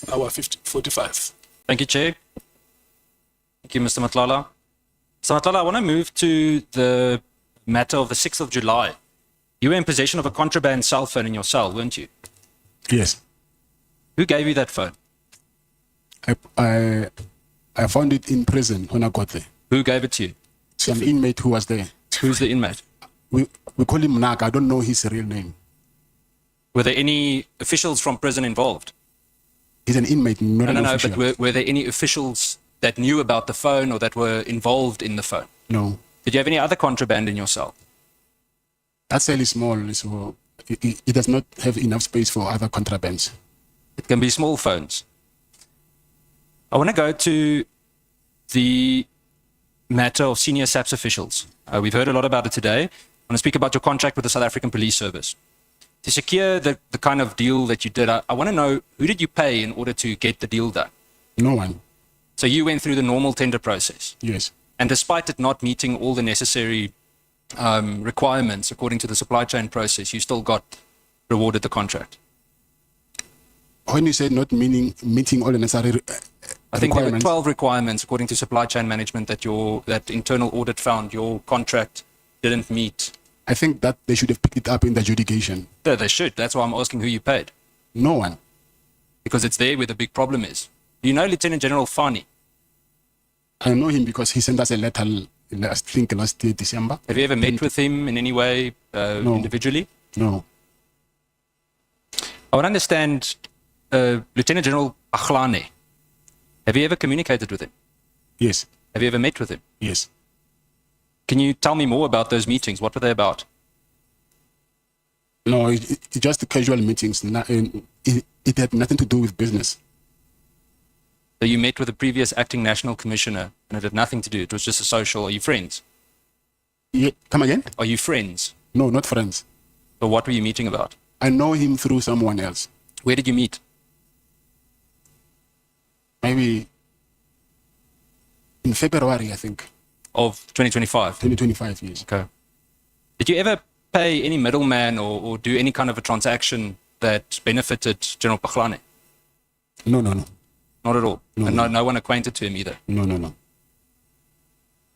hour 45. Thank you, Chair. Thank you, Mr. Matlala. So, Matlala, I want to move to the matter of the 6th of July. You were in possession of a contraband cell phone in your cell, weren't you? Yes. Who gave you that phone? I found it in prison when I got there. Who gave it to you? Some inmate who was there. Who's the inmate? We call him Naga. I don't know his real name. Were there any officials from prison involved? He's an inmate, not an No, official. but were there any officials that knew about the phone or that were involved in the phone? No. Did you have any other contraband in your cell? That cell is small, so it does not have enough space for other contrabands. It can be small phones. I want to go to the matter of senior SAPS officials. We've heard a lot about it today. I want to speak about your contract with the South African Police Service. To secure the kind of deal that you did, I want to know, who did you pay in order to get the deal done? No one. So you went through the normal tender process. Yes. And despite it not meeting all the necessary requirements according to the supply chain process, you still got rewarded the contract. When you said not meeting all the necessary I think there were requirements, 12 requirements according to supply chain management that internal audit found your contract didn't meet. I think that they should have picked it up in the adjudication. Yeah, they should. That's why I'm asking who you paid. No one. Because it's there where the big problem is. Do you know Lieutenant General Fani? I know him because he sent us a letter, I think last year, December. Have you ever met with him in any way No. individually? No. I would understand Lieutenant General Aghlane. Have you ever communicated with him? Yes. Have you ever met with him? Yes. Can you tell me more about those meetings? What were they about? No, it's just casual meetings. It had nothing to do with business. So you met with the previous acting national commissioner and it had nothing to do. It was just a social. Are you friends? Yeah. Come again? Are you friends? No, not friends. So what were you meeting about? I know him through someone else. Where did you meet? Maybe in February, I think. Of 2025? 2025, yes. Okay. Did you ever pay any middleman or do any kind of a transaction that benefited General Aghlane? No. Not at all. No, And no. no one acquainted to him either. No.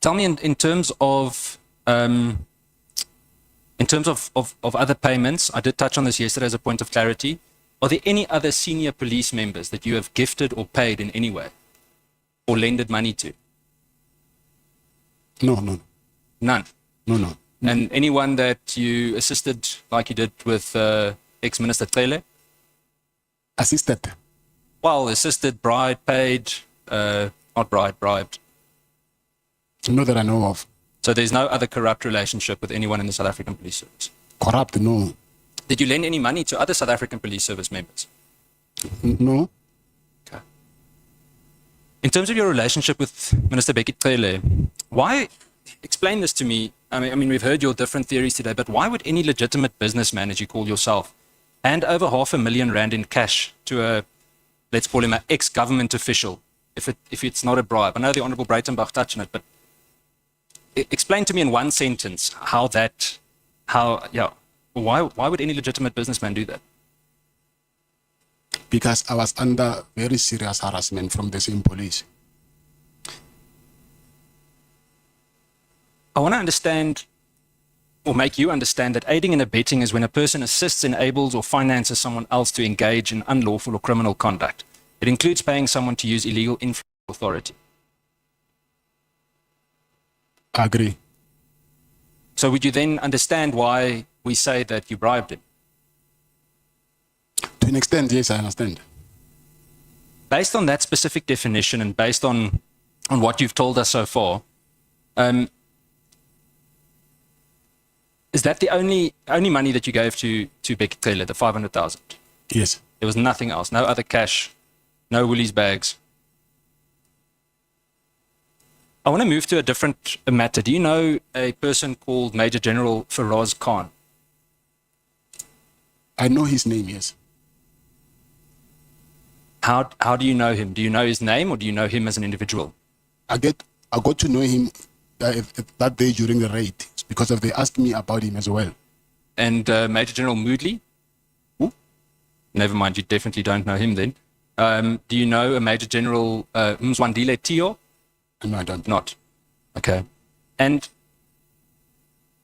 Tell me in terms of other payments, I did touch on this yesterday as a point of clarity. Are there any other senior police members that you have gifted or paid in any way or lended money to? No. None. No. And anyone that you assisted like you did with ex-minister Cele? Assisted. Well, assisted, bribed, paid, not bribed. Not that I know of. So there's no other corrupt relationship with anyone in the South African Police Service. Corrupt, no. Did you lend any money to other South African Police Service members? No. Okay. In terms of your relationship with Minister Becky Cele, why, explain this to me. I mean, we've heard your different theories today, but why would any legitimate businessman, as you call yourself, hand over R500,000 in cash to a, let's call him an ex-government official, if it's not a bribe? I know the Honourable Breitenbach touched on it, but explain to me in one sentence why would any legitimate businessman do that? Because I was under very serious harassment from the same police. I want to understand, or make you understand, that aiding and abetting is when a person assists, enables, or finances someone else to engage in unlawful or criminal conduct. It includes paying someone to use illegal influence or authority. I agree. So would you then understand why we say that you bribed him? To an extent, yes, I understand. Based on that specific definition and based on what you've told us so far, is that the only money that you gave to Becky Cele, the 500,000? Yes. There was nothing else, no other cash, no Woolies bags. I want to move to a different matter. Do you know a person called Major General Feroz Khan? I know his name, yes. How do you know him? Do you know his name or do you know him as an individual? I got to know him that day during the raid because they asked me about him as well. And Major General Moodley? Who? Never mind, you definitely don't know him then. Do you know a Major General Mzwandile Tio? No, I don't. Not. Okay. And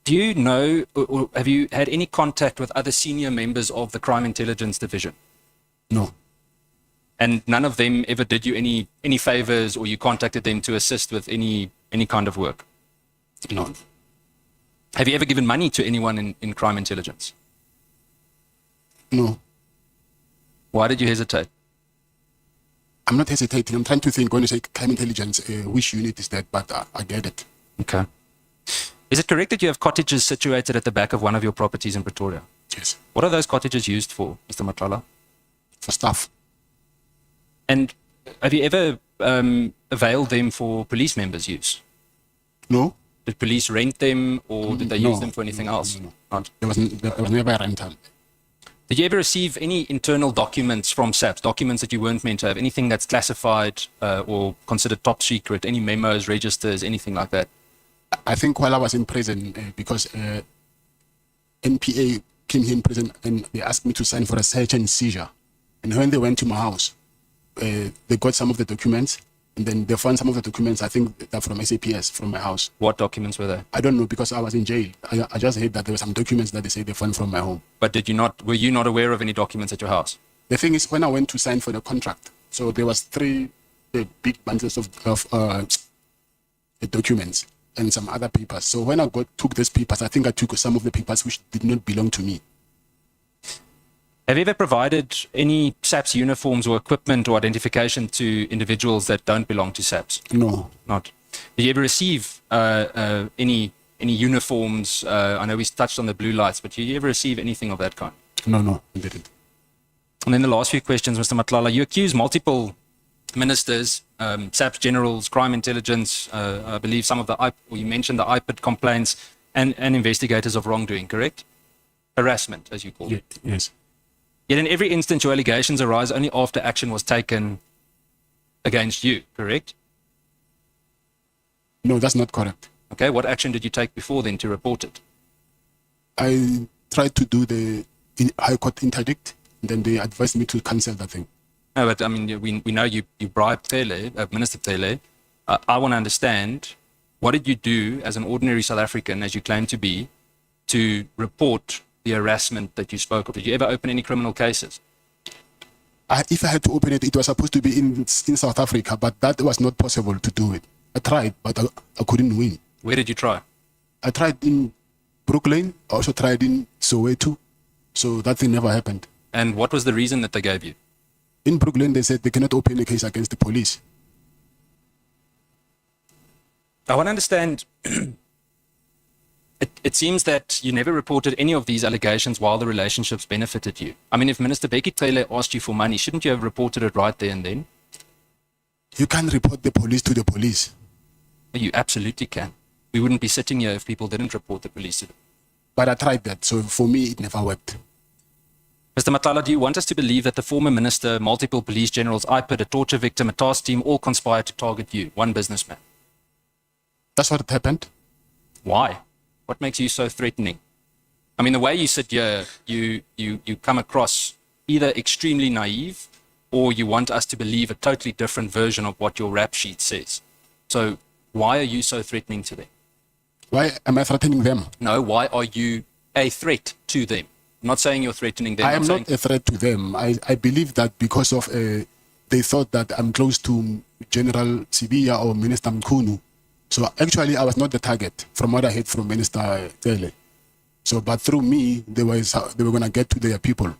do you know, or have you had any contact with other senior members of the Crime Intelligence Division? No. And none of them ever did you any favors, or you contacted them to assist with any kind of work? No. Have you ever given money to anyone in crime intelligence? No. Why did you hesitate? I'm not hesitating. I'm trying to think when you say crime intelligence, which unit is that, but I get it. Okay. Is it correct that you have cottages situated at the back of one of your properties in Pretoria? Yes. What are those cottages used for, Mr. Matlala? For staff. And have you ever availed them for police members' use? No. Did police rent them, or did they use them for anything else? No. Not. There was never a rental. Did you ever receive any internal documents from SAPS, documents that you weren't meant to have, anything that's classified or considered top secret, any memos, registers, anything like that? I think while I was in prison, because NPA came here in prison and they asked me to sign for a search and seizure. And when they went to my house, they got some of the documents, and then they found some of the documents, I think they're from SAPS, from my house. What documents were they? I don't know, because I was in jail. I just heard that there were some documents that they say they found from my home. But were you not aware of any documents at your house? The thing is, when I went to sign for the contract, so there was three big bundles of the documents and some other papers. So when I took these papers, I think I took some of the papers which did not belong to me. Have you ever provided any SAPS uniforms or equipment or identification to individuals that don't belong to SAPS? No. Not. Did you ever receive any uniforms? I know we touched on the blue lights, but did you ever receive anything of that kind? No, I didn't. And then the last few questions, Mr. Matlala. You accuse multiple ministers, SAPS generals, crime intelligence, I believe some of or you mentioned the IPID complaints, and investigators of wrongdoing, correct? Harassment, as you call it. Yes. Yet in every instance, your allegations arise only after action was taken against you, correct? No, that's not correct. Okay, what action did you take before then to report it? I tried to do the High Court interdict, and then they advised me to cancel that thing. No, but I mean, we know you bribed Minister Tele. I want to understand, what did you do as an ordinary South African, as you claim to be, to report the harassment that you spoke of? Did you ever open any criminal cases? If I had to open it, it was supposed to be in South Africa, but that was not possible to do it. I tried, but I couldn't win. Where did you try? I tried in Brooklyn. I also tried in Soweto. So that thing never happened. And what was the reason that they gave you? In Brooklyn, they said they cannot open a case against the police. I want to understand. It seems that you never reported any of these allegations while the relationships benefited you. I mean, if Minister Becky Cele asked you for money, shouldn't you have reported it right there and then? You can't report the police to the police. You absolutely can. We wouldn't be sitting here if people didn't report the police to them. But I tried that, so for me, it never worked. Mr. Matlala, do you want us to believe that the former minister, multiple police generals, IPID, a torture victim, a task team, all conspired to target you, one businessman? That's what happened. Why? What makes you so threatening? I mean, the way you sit here, you come across either extremely naive, or you want us to believe a totally different version of what your rap sheet says. So why are you so threatening to them? Why am I threatening them? No, why are you a threat to them? I'm not saying you're threatening them. I am not a threat to them. I believe that because of they thought that I'm close to General Sibiya or Minister Mkhunu. So actually, I was not the target from what I heard from Minister Tele. So, but through me, they were going to get to their people.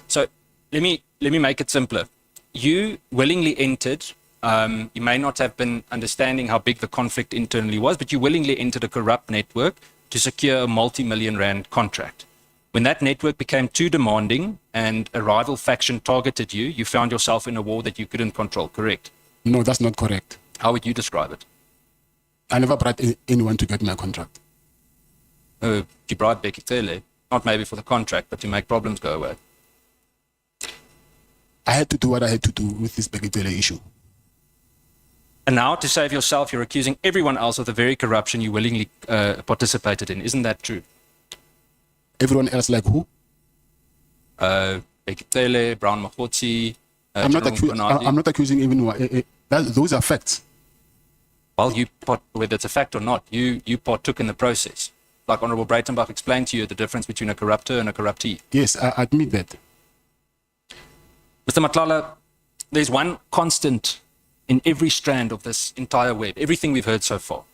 So let me make it simpler. You willingly entered. You may not have been understanding how big the conflict internally was, but you willingly entered a corrupt network to secure a multi-million rand contract. When that network became too demanding and a rival faction targeted you, you found yourself in a war that you couldn't control, correct? No, that's not correct. How would you describe it? I never bribed anyone to get my contract. You bribed Becky Tele, not maybe for the contract, but to make problems go away. I had to do what I had to do with this Becky Tele issue. And now, to save yourself, you're accusing everyone else of the very corruption you willingly participated in. Isn't that true? Everyone else like who? Becky Tele, Brown Mahotsi, I'm not General Konadi? I'm not accusing anyone. Those are facts. Well, whether it's a fact or not, you partook in the process. Like Honorable Breitenbach explained to you the difference between a corruptor and a corruptee. Yes, I admit that. Mr. Matlala, there's one constant in every strand of this entire web, everything we've heard so far.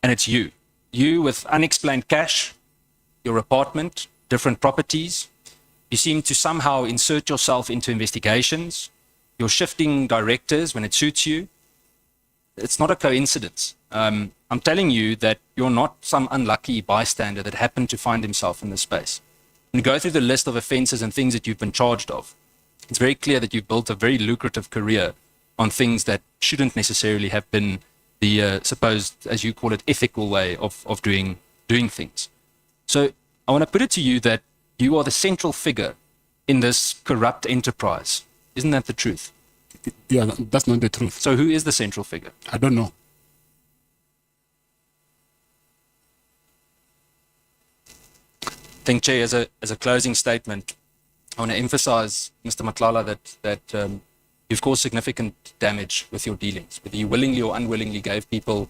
And it's you. You with unexplained cash, your apartment, different properties. You seem to somehow insert yourself into investigations. You're shifting directors when it suits you. It's not a coincidence. I'm telling you that you're not some unlucky bystander that happened to find himself in this space. When you go through the list of offenses and things that you've been charged of, it's very clear that you've built a very lucrative career on things that shouldn't necessarily have been the supposed, as you call it, ethical way of doing things. So I want to put it to you that you are the central figure in this corrupt enterprise. Isn't that the truth? Yeah, that's not the truth. So who is the central figure? I don't know. I think, Chair, as a closing statement, I want to emphasize, Mr. Matlala, that you've caused significant damage with your dealings, whether you willingly or unwillingly gave people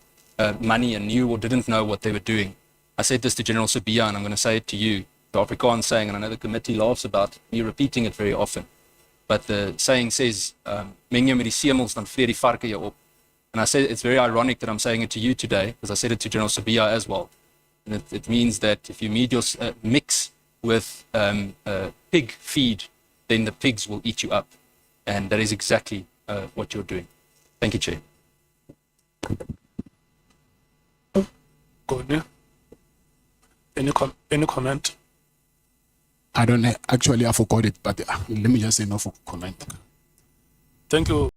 money and knew or didn't know what they were doing. I said this to General Sibiya, and I'm going to say it to you. The Afrikaans saying, and I know the committee laughs about me repeating it very often, but the saying says, "Meng jou met die semels, dan vleer die varke jou op." And I said it's very ironic that I'm saying it to you today, because I said it to General Sibiya as well. And it means that if you mix with pig feed, then the pigs will eat you up. And that is exactly what you're doing. Thank you, Chair. Good. Any comment? I don't actually I forgot it, but let me just say no for comment. Thank you.